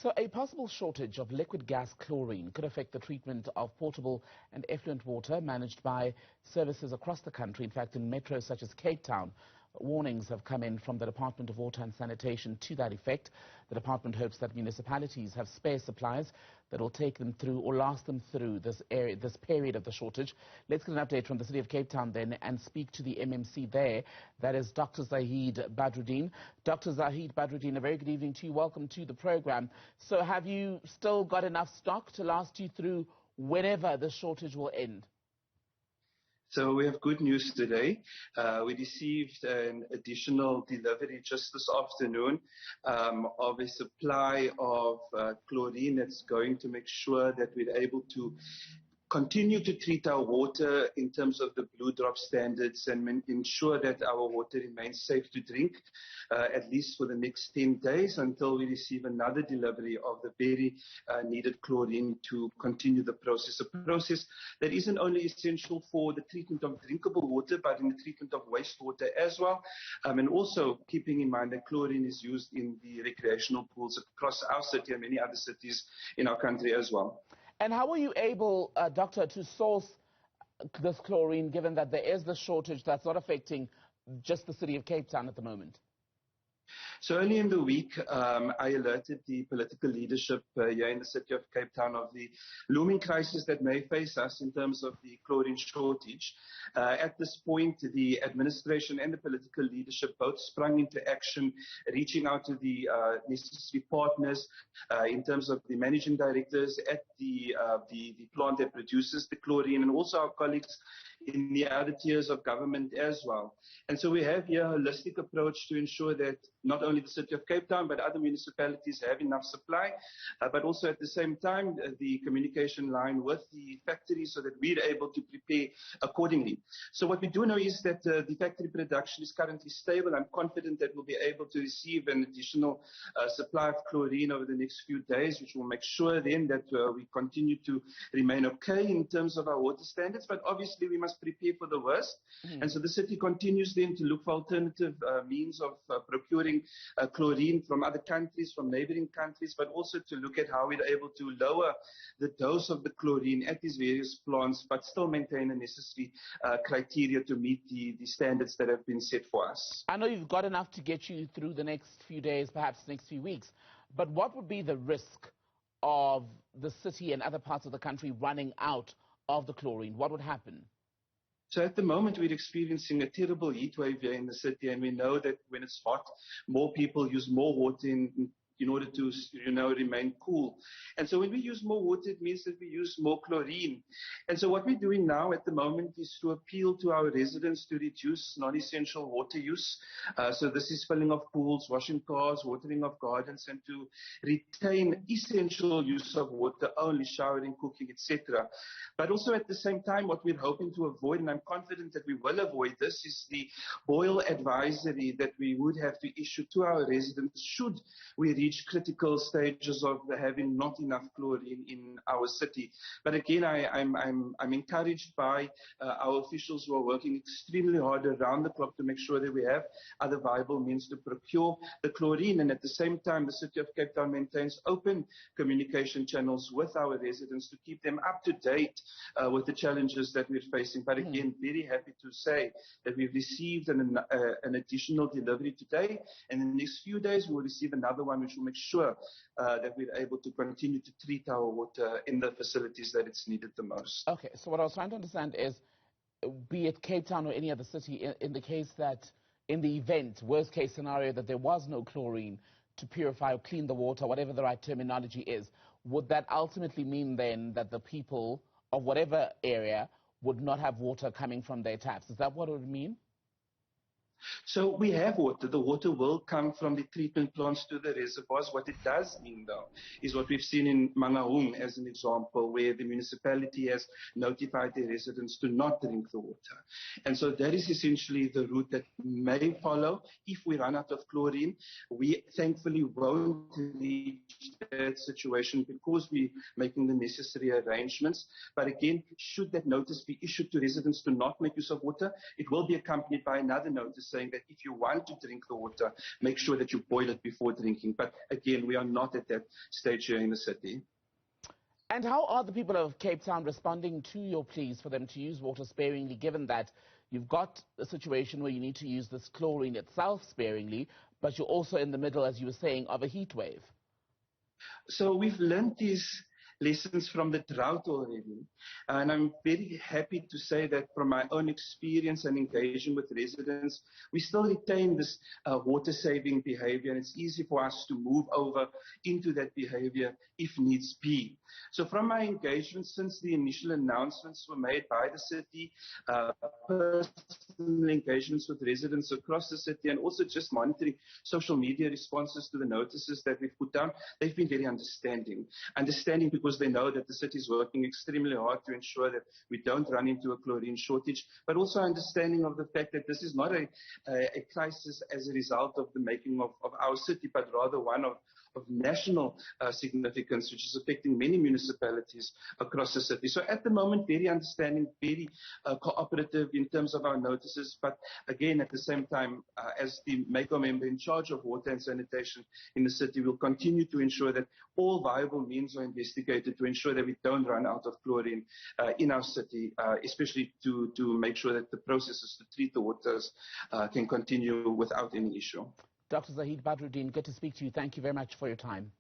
So a possible shortage of liquid gas chlorine could affect the treatment of potable and effluent water managed by services across the country. In fact, in metros such as Cape Town, warnings have come in from the Department of Water and Sanitation to that effect. The department hopes that municipalities have spare supplies that will take them through or last them through this period of the shortage. Let's get an update from the city of Cape Town then and speak to the MMC there. That is Dr. Zahid Badroodien. Dr. Zahid Badroodien, a very good evening to you. Welcome to the program. So have you still got enough stock to last you through whenever the shortage will end? So we have good news today. We received an additional delivery just this afternoon of a supply of chlorine that's going to make sure that we're able to continue to treat our water in terms of the blue drop standards and ensure that our water remains safe to drink, at least for the next 10 days until we receive another delivery of the very needed chlorine to continue the process. A process that isn't only essential for the treatment of drinkable water, but in the treatment of wastewater as well. And also keeping in mind that chlorine is used in the recreational pools across our city and many other cities in our country as well. And how were you able, Doctor, to source this chlorine, given that there is the shortage that's not affecting just the city of Cape Town at the moment? So early in the week, I alerted the political leadership here in the city of Cape Town of the looming crisis that may face us in terms of the chlorine shortage. At this point, the administration and the political leadership both sprung into action, reaching out to the necessary partners in terms of the managing directors at the plant that produces the chlorine, and also our colleagues in the other tiers of government as well. And so we have here a holistic approach to ensure that not only the city of Cape Town, but other municipalities have enough supply, but also at the same time, the communication line with the factories so that we're able to prepare accordingly. So what we do know is that the factory production is currently stable. I'm confident that we'll be able to receive an additional supply of chlorine over the next few days, which will make sure then that we continue to remain okay in terms of our water standards. But obviously we must prepare for the worst. And so the city continues then to look for alternative means of procuring chlorine from other countries, from neighboring countries, but also to look at how we're able to lower the dose of the chlorine at these various plants, but still maintain the necessary criteria to meet the standards that have been set for us. I know you've got enough to get you through the next few days, perhaps the next few weeks, but what would be the risk of the city and other parts of the country running out of the chlorine? What would happen? So at the moment, we're experiencing a terrible heat wave here in the city, and we know that when it's hot, more people use more water in order to, remain cool. And so when we use more water, it means that we use more chlorine. And so what we're doing now at the moment is to appeal to our residents to reduce non-essential water use. So this is filling of pools, washing cars, watering of gardens, and to retain essential use of water, only showering, cooking, etc. But also at the same time, what we're hoping to avoid, and I'm confident that we will avoid this, is the boil advisory that we would have to issue to our residents should we reach critical stages of having not enough chlorine in our city. But again, I'm encouraged by our officials who are working extremely hard around the clock to make sure that we have other viable means to procure the chlorine. And at the same time, the city of Cape Town maintains open communication channels with our residents to keep them up to date with the challenges that we're facing. But again, very happy to say that we've received an additional delivery today, and in the next few days we will receive another one, which will make sure that we're able to continue to treat our water in the facilities that it's needed the most. Okay, so what I was trying to understand is, be it Cape Town or any other city, in the case that, in the event, worst case scenario, that there was no chlorine to purify or clean the water, whatever the right terminology is, would that ultimately mean then that the people of whatever area would not have water coming from their taps? Is that what it would mean? So we have water. The water will come from the treatment plants to the reservoirs. What it does mean, though, is what we've seen in Mangaung as an example, where the municipality has notified the residents to not drink the water. And so that is essentially the route that may follow if we run out of chlorine. We thankfully won't reach that situation because we're making the necessary arrangements. But again, should that notice be issued to residents to not make use of water, it will be accompanied by another notice saying that if you want to drink the water, make sure that you boil it before drinking. But again, we are not at that stage here in the city. And how are the people of Cape Town responding to your pleas for them to use water sparingly, given that you've got a situation where you need to use this chlorine itself sparingly, but you're also in the middle, as you were saying, of a heat wave? So we've learned these lessons from the drought already. And I'm very happy to say that from my own experience and engagement with residents, we still retain this water-saving behavior, and it's easy for us to move over into that behavior if needs be. So from my engagement since the initial announcements were made by the city, personal engagements with residents across the city, and also just monitoring social media responses to the notices that we've put down, they've been very understanding. Understanding because they know that the city is working extremely hard to ensure that we don't run into a chlorine shortage, but also understanding of the fact that this is not a crisis as a result of the making of our city, but rather one of national significance, which is affecting many municipalities across the city. So at the moment, very understanding, very cooperative in terms of our notices, but again, at the same time, as the MACO member in charge of water and sanitation in the city, we'll continue to ensure that all viable means are investigated to ensure that we don't run out of chlorine in our city, especially to make sure that the processes to treat the waters can continue without any issue. Dr. Zahid Badroodien, good to speak to you. Thank you very much for your time.